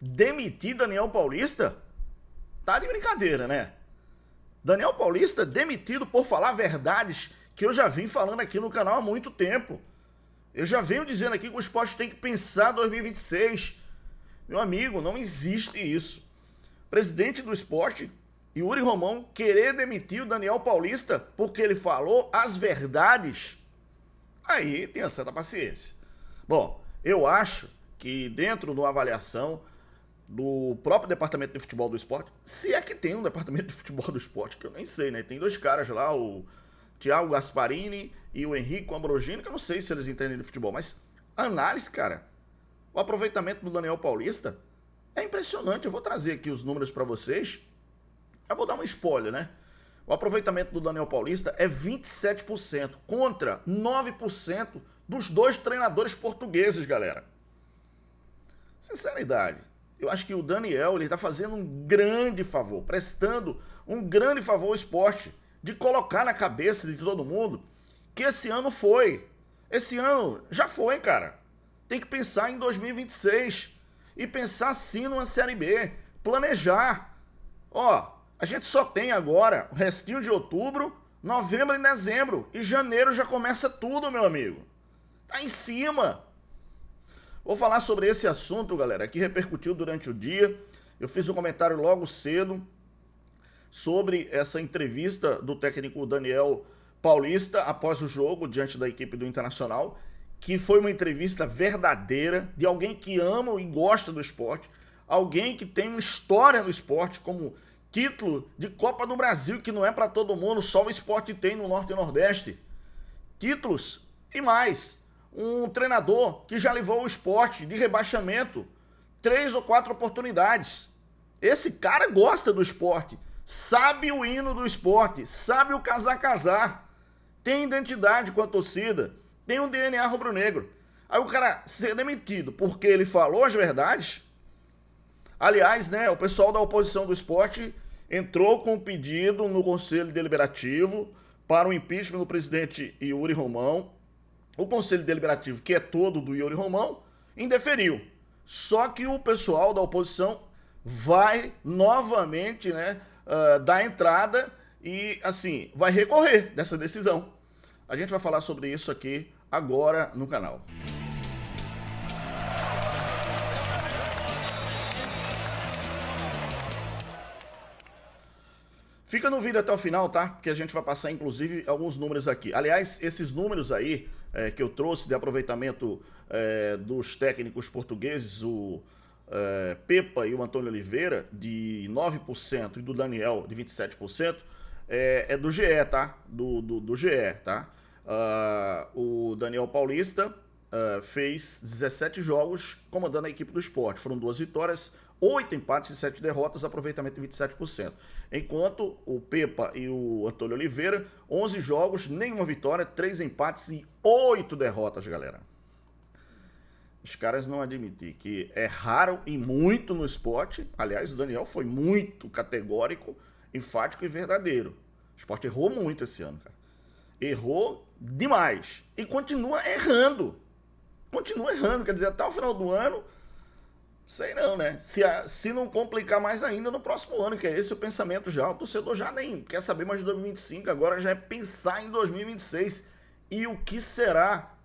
demitir Daniel Paulista? Tá de brincadeira, né? Daniel Paulista demitido por falar verdades que eu já vim falando aqui no canal há muito tempo. Eu já venho dizendo aqui que o esporte tem que pensar 2026. Meu amigo, não existe isso. Presidente do esporte, Yuri Romão, querer demitir o Daniel Paulista porque ele falou as verdades, aí tenha certa paciência. Bom, eu acho que dentro de uma avaliação do próprio departamento de futebol do esporte, se é que tem um departamento de futebol do esporte, que eu nem sei, né? Tem dois caras lá, o Thiago Gasparini e o Henrique Ambrogini, que eu não sei se eles entendem de futebol, mas análise, cara, o aproveitamento do Daniel Paulista é impressionante. Eu vou trazer aqui os números para vocês. Eu vou dar uma spoiler, né? O aproveitamento do Daniel Paulista é 27% contra 9% dos dois treinadores portugueses, galera. Sinceridade. Eu acho que o Daniel ele está fazendo um grande favor, prestando um grande favor ao esporte, de colocar na cabeça de todo mundo que esse ano foi. Esse ano já foi, cara. Tem que pensar em 2026 e pensar sim numa Série B, planejar. Ó, a gente só tem agora o restinho de outubro, novembro e dezembro, e janeiro já começa tudo, meu amigo. Tá em cima. Vou falar sobre esse assunto, galera, que repercutiu durante o dia. Eu fiz um comentário logo cedo sobre essa entrevista do técnico Daniel Paulista após o jogo diante da equipe do Internacional, que foi uma entrevista verdadeira de alguém que ama e gosta do esporte, alguém que tem uma história no esporte, como título de Copa do Brasil, que não é para todo mundo, só o esporte tem no Norte e Nordeste. Títulos e mais. Um treinador que já levou o esporte de rebaixamento 3 ou 4 oportunidades. Esse cara gosta do esporte, sabe o hino do esporte, sabe o casar, tem identidade com a torcida, tem um DNA rubro-negro. Aí o cara ser demitido porque ele falou as verdades. Aliás, né, o pessoal da oposição do esporte entrou com um pedido no Conselho Deliberativo para o impeachment do presidente Yuri Romão. O Conselho Deliberativo, que é todo do Yuri Romão, indeferiu. Só que o pessoal da oposição vai novamente, né, dar entrada e, assim, vai recorrer dessa decisão. A gente vai falar sobre isso aqui agora no canal. Fica no vídeo até o final, tá? Porque a gente vai passar, inclusive, alguns números aqui. Aliás, esses números aí que eu trouxe de aproveitamento dos técnicos portugueses, o Pepa e o Antônio Oliveira, de 9% e do Daniel, de 27%, é do GE, tá? Do GE, tá? O Daniel Paulista fez 17 jogos comandando a equipe do esporte. Foram 2 vitórias, 8 empates e 7 derrotas, aproveitamento de 27%. Enquanto o Pepa e o Antônio Oliveira, 11 jogos, nenhuma vitória, 3 empates e 8 derrotas, galera. Os caras não admitem que erraram e muito no esporte. Aliás, o Daniel foi muito categórico, enfático e verdadeiro. O esporte errou muito esse ano, cara. Errou demais. E continua errando. Continua errando, quer dizer, até o final do ano... Sei não, né? Se não complicar mais ainda no próximo ano, que é esse o pensamento já. O torcedor já nem quer saber mais de 2025, agora já é pensar em 2026. E o que será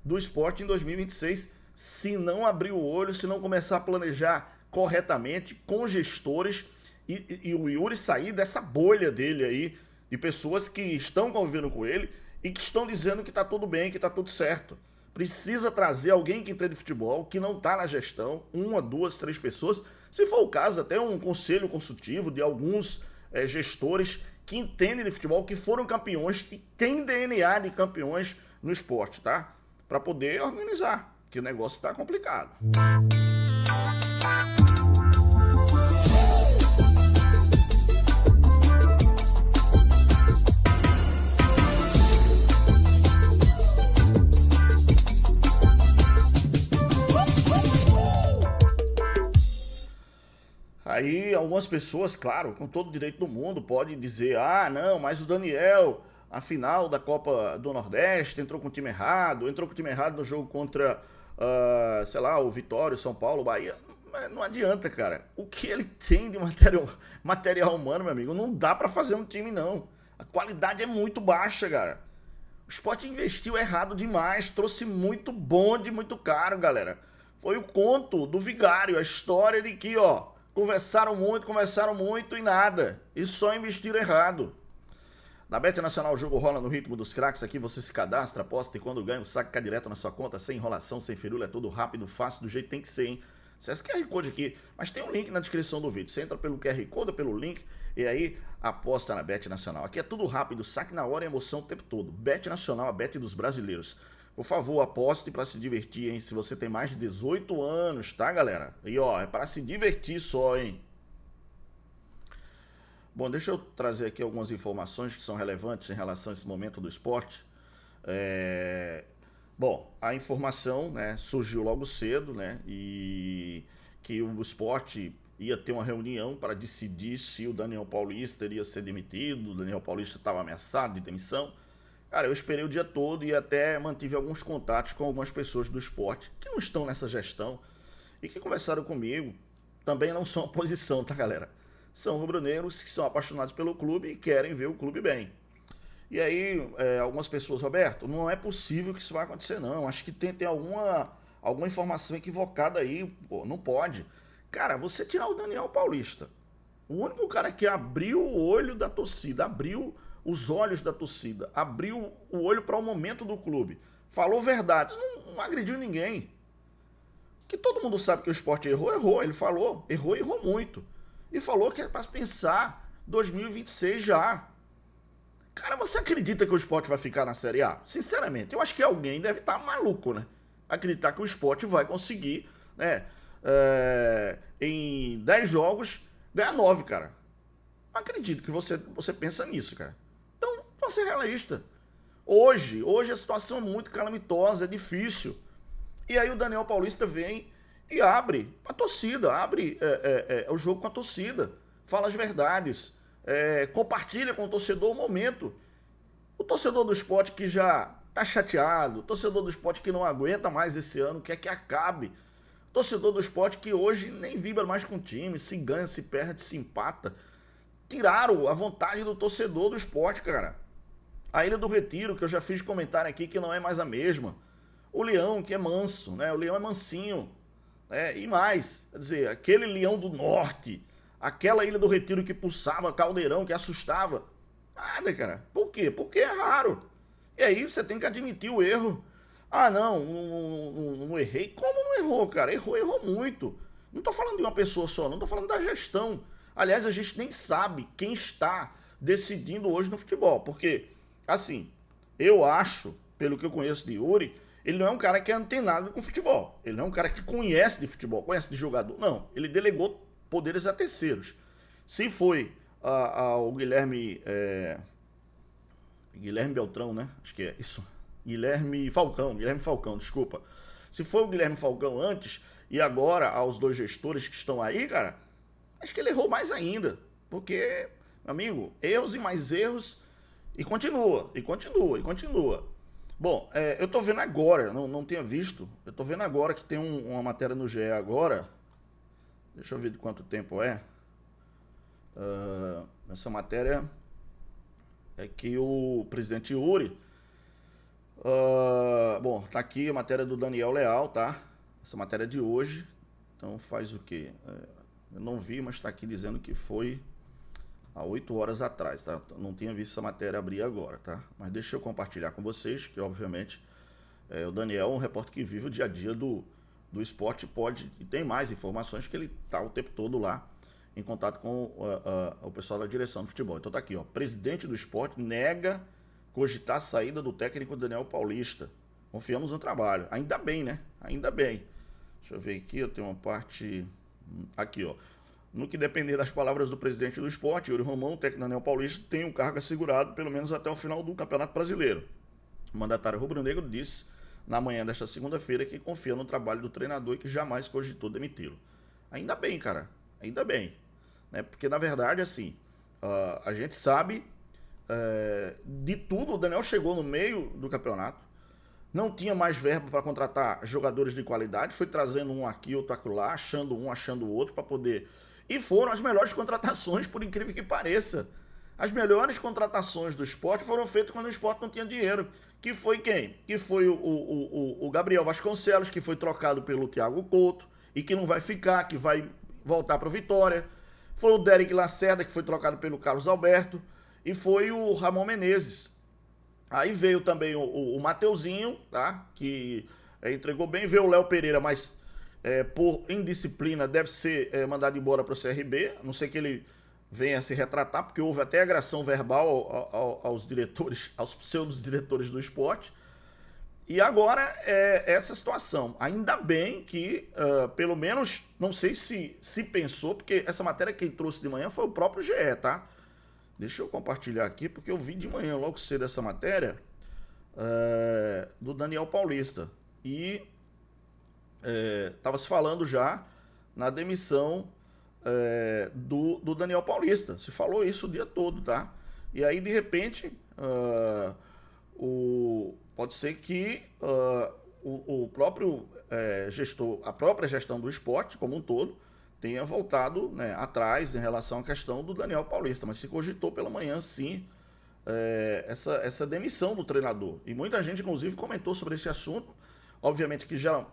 do esporte em 2026 se não abrir o olho, se não começar a planejar corretamente, com gestores, e o Yuri sair dessa bolha dele aí, de pessoas que estão convivendo com ele e que estão dizendo que tá tudo bem, que tá tudo certo. Precisa trazer alguém que entende de futebol, que não está na gestão, 1, 2, 3 pessoas, se for o caso, até um conselho consultivo de alguns gestores que entendem de futebol, que foram campeões, que têm DNA de campeões no esporte, tá? Para poder organizar, que o negócio está complicado. Aí algumas pessoas, claro, com todo o direito do mundo, podem dizer, ah, não, mas o Daniel, a final da Copa do Nordeste, entrou com o time errado no jogo contra, sei lá, o Vitória, o São Paulo, o Bahia. mas não adianta, cara. O que ele tem de material humano, meu amigo, não dá pra fazer um time, não. A qualidade é muito baixa, cara. O Sport investiu errado demais, trouxe muito bonde, muito caro, galera. Foi o conto do Vigário, a história de que, ó, conversaram muito e nada. E só investiram errado. Na Bet Nacional o jogo rola no ritmo dos craques. Aqui você se cadastra, aposta e quando ganha o saque cai direto na sua conta, sem enrolação, sem firula, é tudo rápido, fácil, do jeito que tem que ser, hein? Acesse o QR Code aqui, mas tem um link na descrição do vídeo. Você entra pelo QR Code, pelo link, e aí aposta na Bet Nacional. Aqui é tudo rápido, saque na hora e emoção o tempo todo. Bet Nacional, a Bet dos brasileiros. Por favor, aposte para se divertir, hein? Se você tem mais de 18 anos, tá, galera? E ó, é para se divertir só, hein? Bom, deixa eu trazer aqui algumas informações que são relevantes em relação a esse momento do esporte. Bom, a informação, né, surgiu logo cedo, né, e que o esporte ia ter uma reunião para decidir se o Daniel Paulista iria ser demitido. O Daniel Paulista estava ameaçado de demissão. Cara, eu esperei o dia todo e até mantive alguns contatos com algumas pessoas do esporte que não estão nessa gestão e que conversaram comigo. Também não são oposição, tá, galera? São rubro-negros que são apaixonados pelo clube e querem ver o clube bem. E aí, algumas pessoas, Roberto, não é possível que isso vai acontecer, não. Acho que tem alguma informação equivocada aí, pô, não pode. Cara, você tirar o Daniel Paulista, o único cara que abriu o olho da torcida, abriu os olhos da torcida, abriu o olho para o momento do clube, falou verdades, não agrediu ninguém. Que todo mundo sabe que o Sport errou, ele falou, errou e errou muito. E falou que é para pensar 2026 já. Cara, você acredita que o Sport vai ficar na Série A? Sinceramente, eu acho que alguém deve estar maluco, né? Acreditar que o Sport vai conseguir, né? Em 10 jogos, ganhar 9, cara. Não acredito que você pensa nisso, cara. Então, vamos ser realista. Hoje a situação é muito calamitosa, é difícil. E aí o Daniel Paulista vem e abre a torcida, abre o jogo com a torcida, fala as verdades, compartilha com o torcedor o momento. O torcedor do Sport que já tá chateado, o torcedor do Sport que não aguenta mais esse ano, quer que acabe. O torcedor do Sport que hoje nem vibra mais com o time, se ganha, se perde, se empata. Tiraram a vontade do torcedor do Sport, cara. A Ilha do Retiro, que eu já fiz comentário aqui, que não é mais a mesma. O Leão, que é manso, né? O Leão é mansinho. E mais, quer dizer, aquele Leão do Norte, aquela Ilha do Retiro que pulsava, caldeirão, que assustava. Nada, cara. Por quê? Porque é raro. E aí você tem que admitir o erro. Ah, não errei. Como não errou, cara? Errou muito. Não tô falando de uma pessoa só, não tô falando da gestão. Aliás, a gente nem sabe quem está decidindo hoje no futebol. Porque, assim, eu acho, pelo que eu conheço de Yuri, ele não é um cara que é antenado com futebol. Ele não é um cara que conhece de futebol, conhece de jogador. Não, ele delegou poderes a terceiros. Se foi ao Guilherme Beltrão, né? Acho que é isso. Guilherme Falcão, desculpa. Se foi o Guilherme Falcão antes e agora aos dois gestores que estão aí, cara, acho que ele errou mais ainda. Porque, meu amigo, erros e mais erros e continua. Bom, eu tô vendo agora, não tinha visto, eu tô vendo agora que tem uma matéria no GE agora, deixa eu ver de quanto tempo é. Essa matéria é que o presidente Yuri, bom, tá aqui a matéria do Daniel Leal, tá? Essa matéria é de hoje, então faz o quê? Eu não vi, mas tá aqui dizendo que foi há 8 horas atrás, tá? Não tinha visto essa matéria abrir agora, tá? Mas deixa eu compartilhar com vocês, que obviamente o Daniel é um repórter que vive o dia a dia do esporte, pode e tem mais informações que ele tá o tempo todo lá em contato com o pessoal da direção do futebol. Então tá aqui, ó, presidente do esporte nega cogitar a saída do técnico Daniel Paulista. Confiamos no trabalho. Ainda bem, né? Ainda bem. Deixa eu ver aqui, eu tenho uma parte aqui, ó. No que depender das palavras do presidente do esporte, Yuri Romão, o técnico Daniel Paulista, tem um cargo assegurado pelo menos até o final do Campeonato Brasileiro. O mandatário rubro-negro disse na manhã desta segunda-feira que confia no trabalho do treinador e que jamais cogitou demiti-lo. Ainda bem, cara. Ainda bem. Né? Porque, na verdade, assim, a gente sabe de tudo. O Daniel chegou no meio do campeonato, não tinha mais verba para contratar jogadores de qualidade, foi trazendo um aqui, outro acolá, achando um, achando o outro para poder... E foram as melhores contratações, por incrível que pareça. As melhores contratações do Sport foram feitas quando o Sport não tinha dinheiro. Que foi quem? Que foi o Gabriel Vasconcelos, que foi trocado pelo Thiago Couto e que não vai ficar, que vai voltar para o Vitória. Foi o Derek Lacerda, que foi trocado pelo Carlos Alberto. E foi o Ramon Menezes. Aí veio também o Mateuzinho, tá? Que entregou bem. Veio o Léo Pereira, mas por indisciplina deve ser mandado embora para o CRB. A não sei que ele venha se retratar, porque houve até agressão verbal aos diretores, aos pseudos-diretores do Sport. E agora essa situação. Ainda bem que, pelo menos, não sei se pensou, porque essa matéria quem trouxe de manhã foi o próprio GE, tá? Deixa eu compartilhar aqui, porque eu vi de manhã, logo cedo, essa matéria do Daniel Paulista. E estava se falando já na demissão do Daniel Paulista. Se falou isso o dia todo, tá? E aí, de repente, pode ser que o próprio gestor, a própria gestão do esporte como um todo, tenha voltado, né, atrás em relação à questão do Daniel Paulista. Mas se cogitou pela manhã, sim, essa demissão do treinador. E muita gente, inclusive, comentou sobre esse assunto. Obviamente que já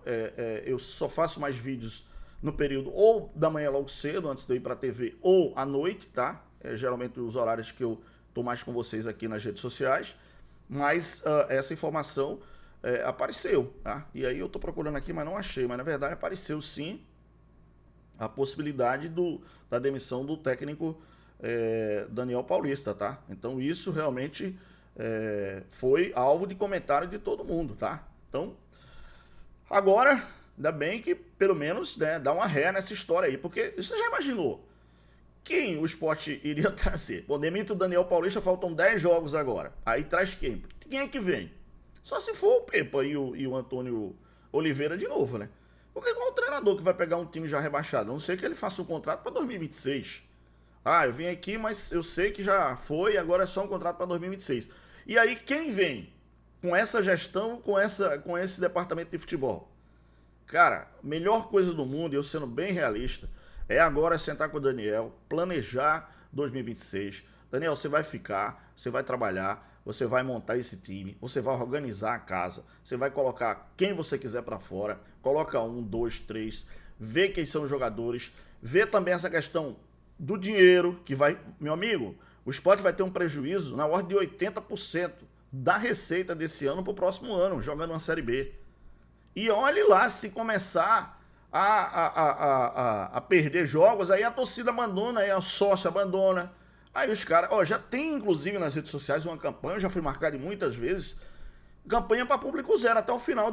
eu só faço mais vídeos no período ou da manhã logo cedo, antes de eu ir para a TV, ou à noite, tá? Geralmente os horários que eu tô mais com vocês aqui nas redes sociais. Mas essa informação apareceu, tá? E aí eu tô procurando aqui, mas não achei. Mas na verdade apareceu sim a possibilidade da demissão do técnico Daniel Paulista, tá? Então isso realmente foi alvo de comentário de todo mundo, tá? Então, agora, ainda bem que pelo menos, né, dá uma ré nessa história aí, porque você já imaginou quem o Sport iria trazer? Pô, demite o Daniel Paulista, faltam 10 jogos agora. Aí traz quem? Quem é que vem? Só se for o Pepa e o Antônio Oliveira de novo, né? Porque qual o treinador que vai pegar um time já rebaixado? A não ser que ele faça um contrato para 2026. Ah, eu vim aqui, mas eu sei que já foi, agora é só um contrato para 2026. E aí quem vem com essa gestão, com esse departamento de futebol? Cara, melhor coisa do mundo, eu sendo bem realista, é agora sentar com o Daniel, planejar 2026. Daniel, você vai ficar, você vai trabalhar, você vai montar esse time, você vai organizar a casa, você vai colocar quem você quiser para fora, coloca 1, 2, 3, vê quem são os jogadores, vê também essa questão do dinheiro, que vai... Meu amigo, o Sport vai ter um prejuízo na ordem de 80% da receita desse ano para o próximo ano, jogando uma Série B. E olhe lá, se começar a perder jogos, aí a torcida abandona, aí a sócio abandona. Aí os caras, já tem inclusive nas redes sociais uma campanha, já foi marcada muitas vezes, campanha para público zero até o final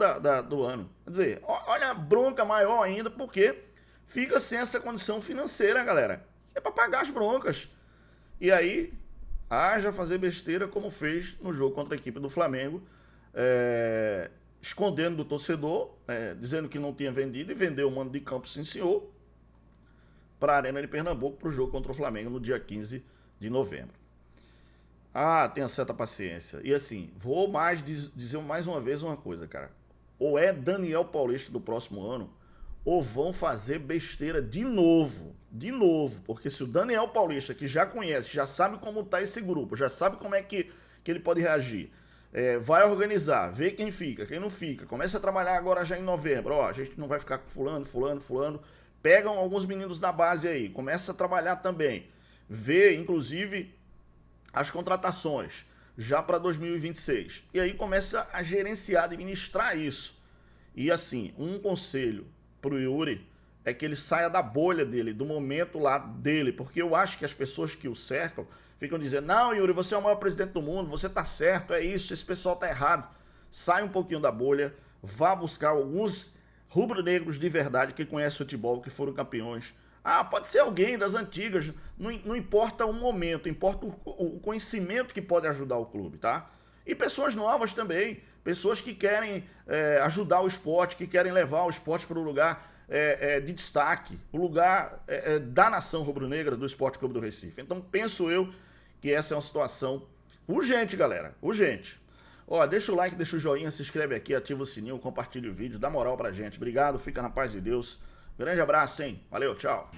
do ano. Quer dizer, olha a bronca maior ainda, porque fica sem essa condição financeira, galera. É para pagar as broncas. E aí, haja fazer besteira como fez no jogo contra a equipe do Flamengo, escondendo do torcedor, dizendo que não tinha vendido, e vendeu o mando de campo, sim senhor, para a Arena de Pernambuco, para o jogo contra o Flamengo no dia 15 de novembro. Tenha certa paciência. E assim, vou dizer mais uma vez uma coisa, cara. Ou é Daniel Paulista do próximo ano, ou vão fazer besteira de novo. De novo. Porque se o Daniel Paulista, que já conhece, já sabe como tá esse grupo, já sabe como é que ele pode reagir, vai organizar, vê quem fica, quem não fica, começa a trabalhar agora já em novembro. A gente não vai ficar com fulano. Pegam alguns meninos da base aí, começa a trabalhar também. Vê, inclusive, as contratações já para 2026. E aí começa a gerenciar, administrar isso. E assim, um conselho pro Yuri é que ele saia da bolha dele, do momento lá dele, porque eu acho que as pessoas que o cercam ficam dizendo: não, Yuri, você é o maior presidente do mundo, você tá certo, é isso, esse pessoal tá errado. Sai um pouquinho da bolha, vá buscar alguns rubro-negros de verdade que conhecem futebol, que foram campeões. Pode ser alguém das antigas, não importa o momento, importa o conhecimento que pode ajudar o clube, tá? E pessoas novas também, pessoas que querem ajudar o esporte, que querem levar o esporte para o lugar de destaque, o lugar da nação rubro-negra, do Esporte Clube do Recife. Então penso eu que essa é uma situação urgente, galera, urgente. Ó, deixa o like, deixa o joinha, se inscreve aqui, ativa o sininho, compartilha o vídeo, dá moral pra gente. Obrigado, fica na paz de Deus. Grande abraço, hein? Valeu, tchau.